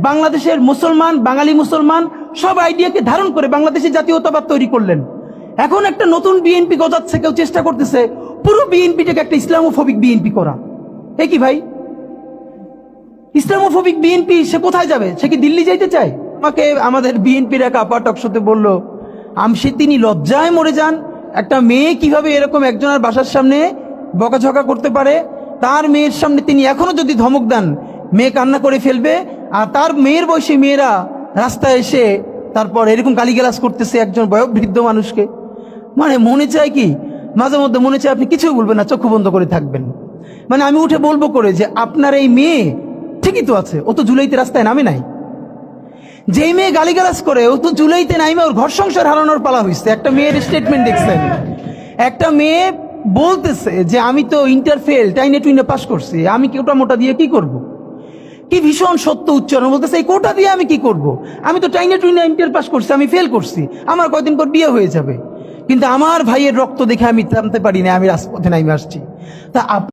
বাংলাদেশের মুসলমান, বাঙালি মুসলমান সব আইডিয়াকে ধারণ করে বাংলাদেশের জাতীয়তাবাদ তৈরি করলেন। এখন একটা নতুন বিএনপি গজাচ্ছে, কেউ চেষ্টা করতেছে পুরো বিএনপিটাকে একটা ইসলামোফোবিক বিএনপি করা। এ কি ভাই, ইসলামোফোবিক বিএনপি? সে কোথায় যাবে? সে কি দিল্লি যাইতে চায়? আমাকে আমাদের বিএনপির এক আপা টকশোতে বলল, তিনি লজ্জায় মরে যান। একটা মেয়ে কিভাবে এরকম একজনের বাসার সামনে বকাঝকা করতে পারে? তার মেয়ের সামনে তিনি এখনো যদি ধমক দেন, মেয়ে কান্না করে ফেলবে। আর তার মেয়ের বয়সী মেয়েরা রাস্তায় এসে তারপর এরকম গালিগালাজ করতেছে একজন বয়োবৃদ্ধ মানুষকে। মানে মনে চায় কি, মাঝে মধ্যে মনে চায় আপনি কিছু বলবেন না, চক্ষু বন্ধ করে থাকবেন। মানে আমি উঠে বলবো করে যে আপনার এই মেয়ে ঠিকই তো আছে, ও তো জুলাইতে রাস্তায় নামে নাই। যেই মেয়ে গালিগালাজ করে ও তো জুলাইতে নাইমে ওর ঘর সংসার হারানোর পালা হয়েছে। একটা মেয়ের স্টেটমেন্ট দেখছেন, একটা মেয়ে বলতেছে যে আমি তো ইন্টার ফেল, টাইনে টুইনে পাস করছি, আমি কোটা মোটা দিয়ে কি করব? কি ভীষণ সত্য উচ্চারণ, বলতেছে এই কোটা দিয়ে আমি কি করব? আমি তো টাইনে টুইনে ইন্টার পাস করছি, আমি ফেল করছি, আমার কয়দিন পর বিয়ে হয়ে যাবে। কিন্তু আমার ভাইয়ের রক্ত দেখে আমি থামতে পারি না, আমি রাজপথে নাইমে আসছি। তা